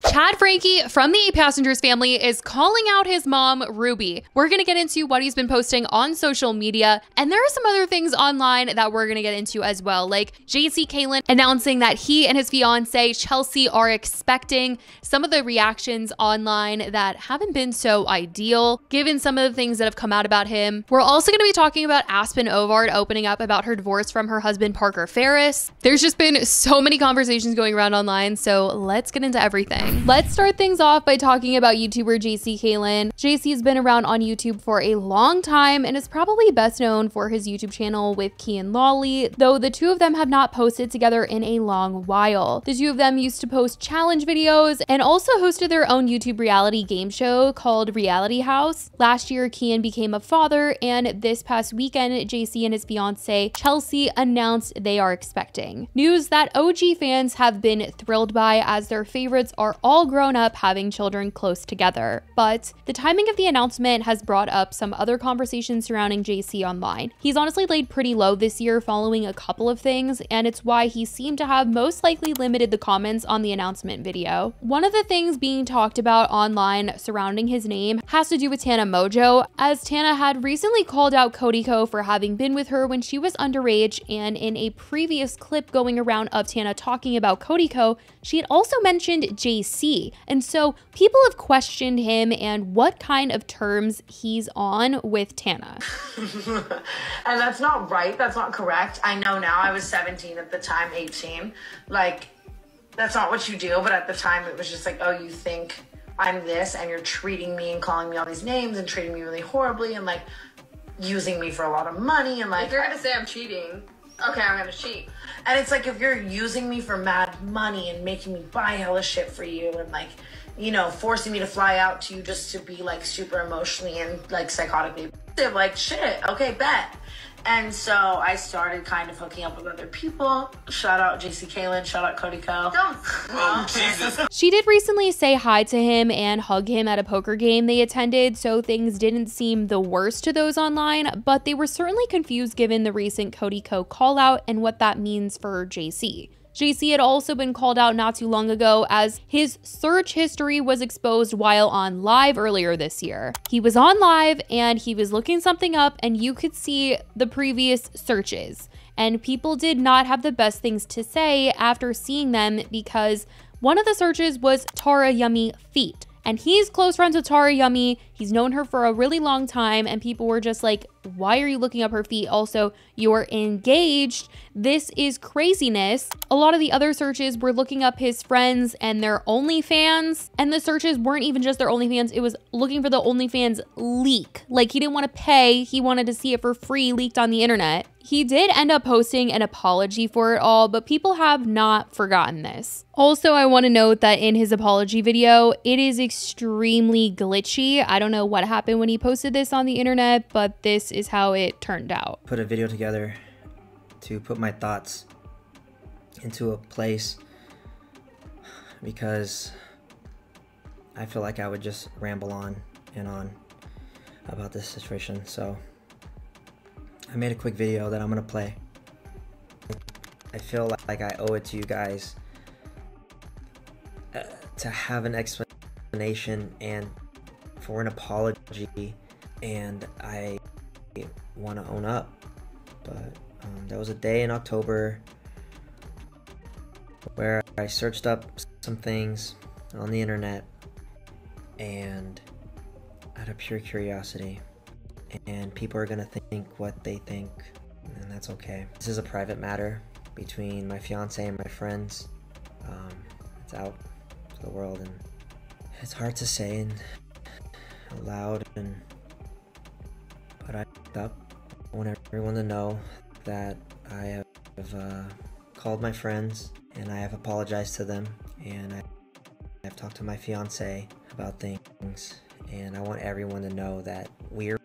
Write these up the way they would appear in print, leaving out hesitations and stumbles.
Chad Franke from the 8 Passengers family is calling out his mom, Ruby. We're going to get into what he's been posting on social media, and there are some other things online that we're going to get into as well, like JC Calen announcing that he and his fiance, Chelsea, are expecting, some of the reactions online that haven't been so ideal, given some of the things that have come out about him. We're also going to be talking about Aspen Ovard opening up about her divorce from her husband, Parker Ferris. There's just been so many conversations going around online, so let's get into everything. Let's start things off by talking about YouTuber JC Calen. JC has been around on YouTube for a long time and is probably best known for his YouTube channel with Key and Lolly, though the two of them have not posted together in a long while. The two of them used to post challenge videos and also hosted their own YouTube reality game show called Reality House. Last year, Kian became a father, and this past weekend, JC and his fiance, Chelsea, announced they are expecting. News that OG fans have been thrilled by, as their favorites are all grown up having children close together. But the timing of the announcement has brought up some other conversations surrounding JC online. He's honestly laid pretty low this year following a couple of things, and it's why he seemed to have most likely limited the comments on the announcement video. One of the things being talked about online surrounding his name has to do with Tana Mojo, as Tana had recently called out Cody Ko for having been with her when she was underage, and in a previous clip going around of Tana talking about Cody Ko, she had also mentioned JC. And so people have questioned him and what kind of terms he's on with Tana. And that's not right. That's not correct. I know now. I was 17 at the time, 18. Like, that's not what you do. But at the time, it was just like, oh, you think I'm this and you're treating me and calling me all these names and treating me really horribly and like using me for a lot of money. And like, if you're going to say I'm cheating, okay, I'm going to cheat. And it's like, if you're using me for mad money and making me buy hella shit for you and like, you know, forcing me to fly out to you just to be like super emotionally and like psychotically abusive, like shit, okay, bet. And so I started kind of hooking up with other people. Shout out JC Calen, shout out Cody Ko. Oh, Jesus. She did recently say hi to him and hug him at a poker game they attended, so things didn't seem the worst to those online, but they were certainly confused given the recent Cody Ko call out and what that means for JC. JC had also been called out not too long ago, as his search history was exposed while on live earlier this year. He was on live and he was looking something up, and you could see the previous searches. And people did not have the best things to say after seeing them, because one of the searches was Tara Yummy Feet. And he's close friends with Tara Yummy. He's known her for a really long time, and people were just like, why are you looking up her feet? Also, you're engaged. This is craziness. A lot of the other searches were looking up his friends and their OnlyFans, and the searches weren't even just their OnlyFans. It was looking for the OnlyFans leak. Like, he didn't want to pay. He wanted to see it for free leaked on the internet. He did end up posting an apology for it all, but people have not forgotten this. Also, I want to note that in his apology video, it is extremely glitchy. I don't know what happened when he posted this on the internet, but this is how it turned out. Put a video together to put my thoughts into a place, because I feel like I would just ramble on and on about this situation. So I made a quick video that I'm gonna play. I feel like I owe it to you guys to have an explanation and for an apology, and I want to own up. But there was a day in October where I searched up some things on the internet, and out of pure curiosity, and people are gonna think what they think, and that's okay. This is a private matter between my fiance and my friends. It's out to the world, and it's hard to say and loud, but I want everyone to know that I have called my friends and I have apologized to them, and I've talked to my fiance about things, and I want everyone to know that we're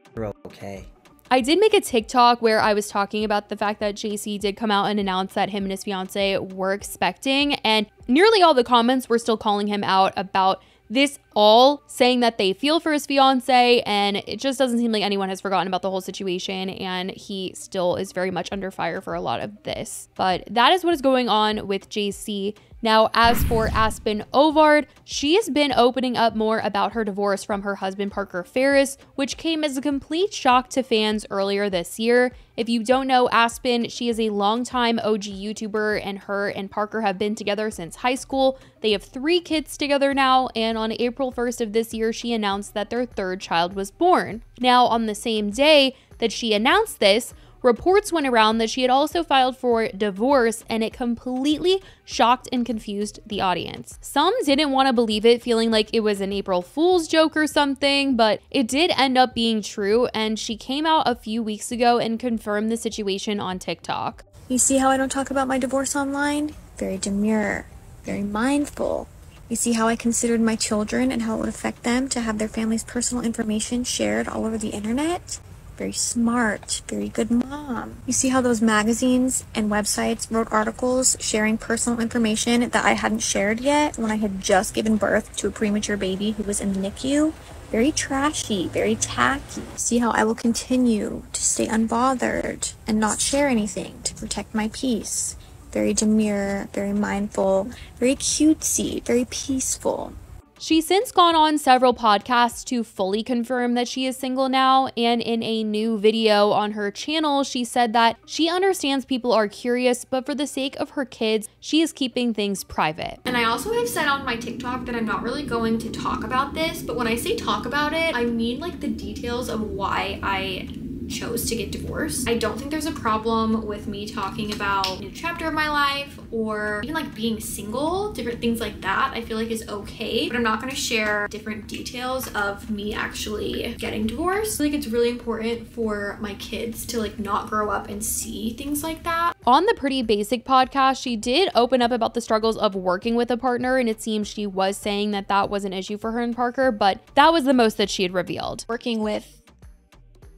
okay. I did make a TikTok where I was talking about the fact that JC did come out and announce that him and his fiance were expecting, and nearly all the comments were still calling him out about this, all saying that they feel for his fiance, and it just doesn't seem like anyone has forgotten about the whole situation, and he still is very much under fire for a lot of this. But that is what is going on with JC Now, as for Aspen Ovard, she has been opening up more about her divorce from her husband Parker Ferris, which came as a complete shock to fans earlier this year. If you don't know Aspen, she is a longtime OG YouTuber, and her and Parker have been together since high school. They have 3 kids together now, and on April 1st of this year, she announced that their 3rd child was born. Now, on the same day that she announced this, reports went around that she had also filed for divorce, and it completely shocked and confused the audience. Some didn't want to believe it, feeling like it was an April Fool's joke or something, but it did end up being true, and she came out a few weeks ago and confirmed the situation on TikTok. You see how I don't talk about my divorce online? Very demure, very mindful. You see how I considered my children and how it would affect them to have their family's personal information shared all over the internet? Very smart, very good mom. You see how those magazines and websites wrote articles sharing personal information that I hadn't shared yet when I had just given birth to a premature baby who was in the NICU? Very trashy, very tacky. See how I will continue to stay unbothered and not share anything to protect my peace. Very demure, very mindful, very cutesy, very peaceful. She's since gone on several podcasts to fully confirm that she is single now, and in a new video on her channel, she said that she understands people are curious, but for the sake of her kids, she is keeping things private. And I also have said on my TikTok that I'm not really going to talk about this, but when I say talk about it, I mean like the details of why I chose to get divorced. I don't think there's a problem with me talking about a new chapter of my life or even like being single, different things like that. I feel like is okay, but I'm not going to share different details of me actually getting divorced. I feel like it's really important for my kids to like not grow up and see things like that. On the Pretty Basic podcast, she did open up about the struggles of working with a partner, and it seems she was saying that that was an issue for her and Parker, but that was the most that she had revealed. Working with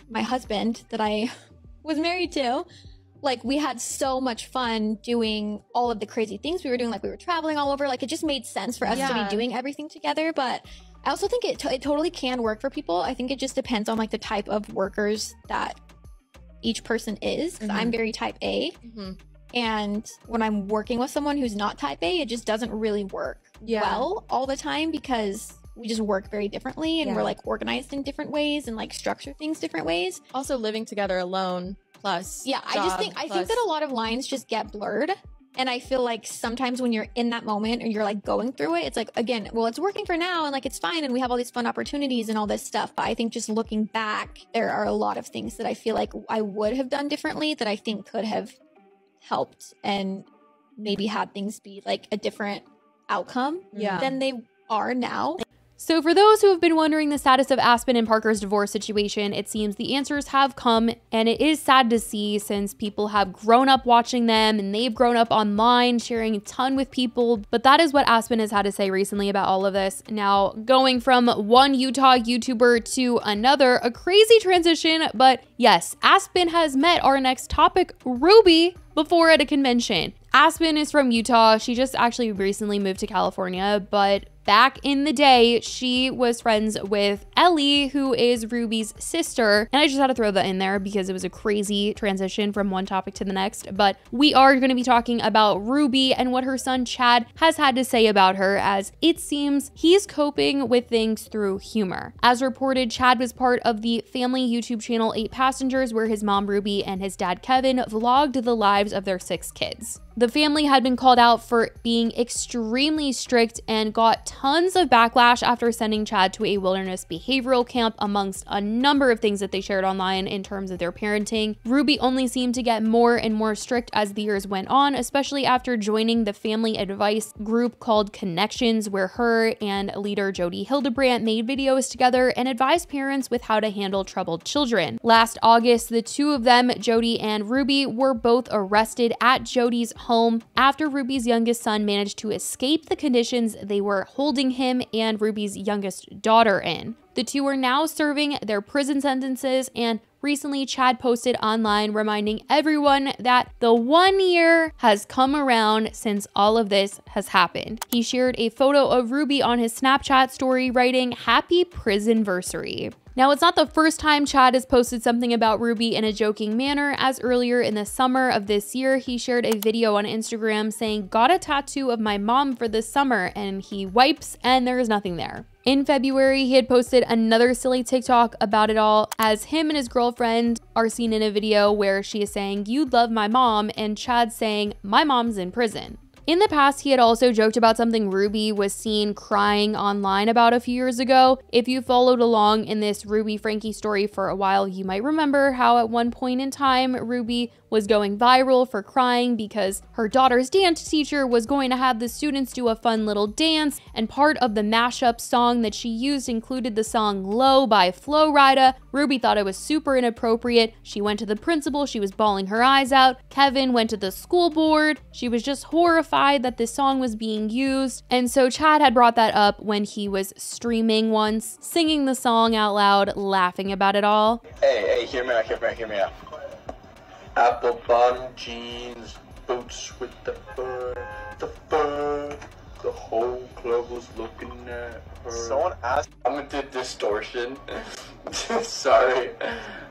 my husband that I was married to, like we had so much fun doing all of the crazy things we were doing. Like we were traveling all over, like it just made sense for us to be doing everything together. But I also think it totally can work for people. I think it just depends on like the type of workers that each person is, because I'm very type A. And when I'm working with someone who's not type A, it just doesn't really work well all the time, because we just work very differently, and we're like organized in different ways and like structure things different ways. Also living together alone plus I think that a lot of lines just get blurred. And I feel like sometimes when you're in that moment or you're like going through it, it's like, again, well, it's working for now and like it's fine and we have all these fun opportunities and all this stuff. But I think just looking back, there are a lot of things that I feel like I would have done differently that I think could have helped and maybe had things be like a different outcome than they are now. So for those who have been wondering the status of Aspen and Parker's divorce situation, it seems the answers have come, and it is sad to see since people have grown up watching them and they've grown up online sharing a ton with people. But that is what Aspen has had to say recently about all of this. Now, going from one Utah YouTuber to another, a crazy transition, but yes, Aspen has met our next topic, Ruby, before at a convention. Aspen is from Utah. She just actually recently moved to California, but back in the day, she was friends with Ellie, who is Ruby's sister. And I just had to throw that in there because it was a crazy transition from one topic to the next. But we are going to be talking about Ruby and what her son Chad has had to say about her, as it seems he's coping with things through humor. As reported, Chad was part of the family YouTube channel 8 Passengers, where his mom Ruby and his dad Kevin vlogged the lives of their 6 kids. The family had been called out for being extremely strict and got tons of backlash after sending Chad to a wilderness behavioral camp, amongst a number of things that they shared online in terms of their parenting. Ruby only seemed to get more and more strict as the years went on, especially after joining the family advice group called Connections, where her and leader Jody Hildebrandt made videos together and advised parents with how to handle troubled children. Last August, the two of them, Jody and Ruby, were both arrested at Jody's home after Ruby's youngest son managed to escape the conditions they were holding him and Ruby's youngest daughter in. The two are now serving their prison sentences, and recently Chad posted online reminding everyone that the 1 year has come around since all of this has happened. He shared a photo of Ruby on his Snapchat story, writing, "Happy Prisonversary." Now, it's not the first time Chad has posted something about Ruby in a joking manner, as earlier in the summer of this year, he shared a video on Instagram saying, "Got a tattoo of my mom for this summer," and he wipes and there is nothing there. In February, he had posted another silly TikTok about it all, as him and his girlfriend are seen in a video where she is saying, "You love my mom," and Chad saying, "My mom's in prison." In the past, he had also joked about something Ruby was seen crying online about a few years ago. If you followed along in this Ruby Franke story for a while, you might remember how at one point in time, Ruby was going viral for crying because her daughter's dance teacher was going to have the students do a fun little dance, and part of the mashup song that she used included the song Low by Flo Rida. Ruby thought it was super inappropriate. She went to the principal, she was bawling her eyes out. Kevin went to the school board. She was just horrified that this song was being used. And so Chad had brought that up when he was streaming once, singing the song out loud, laughing about it all. Hey, hear me out. Apple bottom jeans, boots with the fur, the whole club was looking at her. Someone asked, I'm gonna do distortion. Sorry,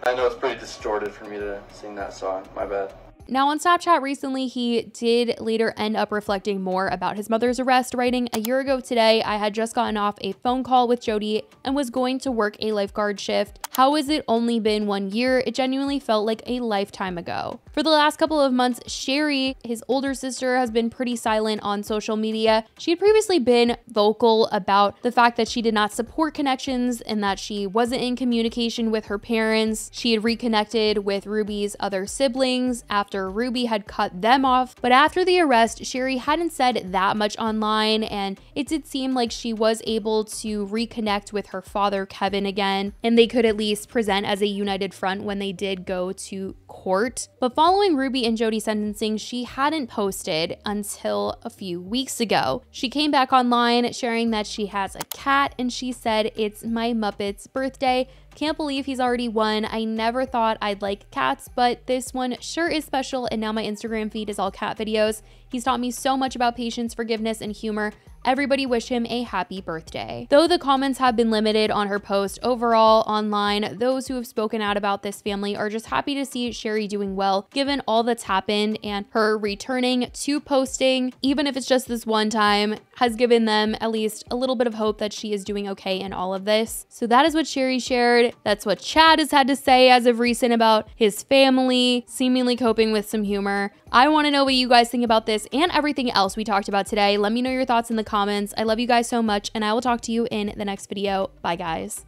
I know it's pretty distorted for me to sing that song, my bad. Now on Snapchat recently, he did later end up reflecting more about his mother's arrest, writing, "A year ago today, I had just gotten off a phone call with Jody and was going to work a lifeguard shift. How has it only been 1 year? It genuinely felt like a lifetime ago." For the last couple of months, Sherry, his older sister, has been pretty silent on social media. She had previously been vocal about the fact that she did not support connections and that she wasn't in communication with her parents. She had reconnected with Ruby's other siblings after Ruby had cut them off. But after the arrest, Sherry hadn't said that much online, and it did seem like she was able to reconnect with her father, Kevin, again, and they could at least present as a united front when they did go to court. But following Ruby and Jody's sentencing, she hadn't posted until a few weeks ago. She came back online sharing that she has a cat, and she said, "It's my Muppet's birthday. Can't believe he's already won. I never thought I'd like cats, but this one sure is special, and now my Instagram feed is all cat videos. He's taught me so much about patience, forgiveness, and humor. Everybody wish him a happy birthday." Though the comments have been limited on her post, overall online, those who have spoken out about this family are just happy to see Sherry doing well, given all that's happened, and her returning to posting, even if it's just this one time, has given them at least a little bit of hope that she is doing okay in all of this. So that is what Sherry shared. That's what Chad has had to say as of recent about his family, seemingly coping with some humor. I want to know what you guys think about this and everything else we talked about today. Let me know your thoughts in the comments. I love you guys so much, and I will talk to you in the next video. Bye, guys.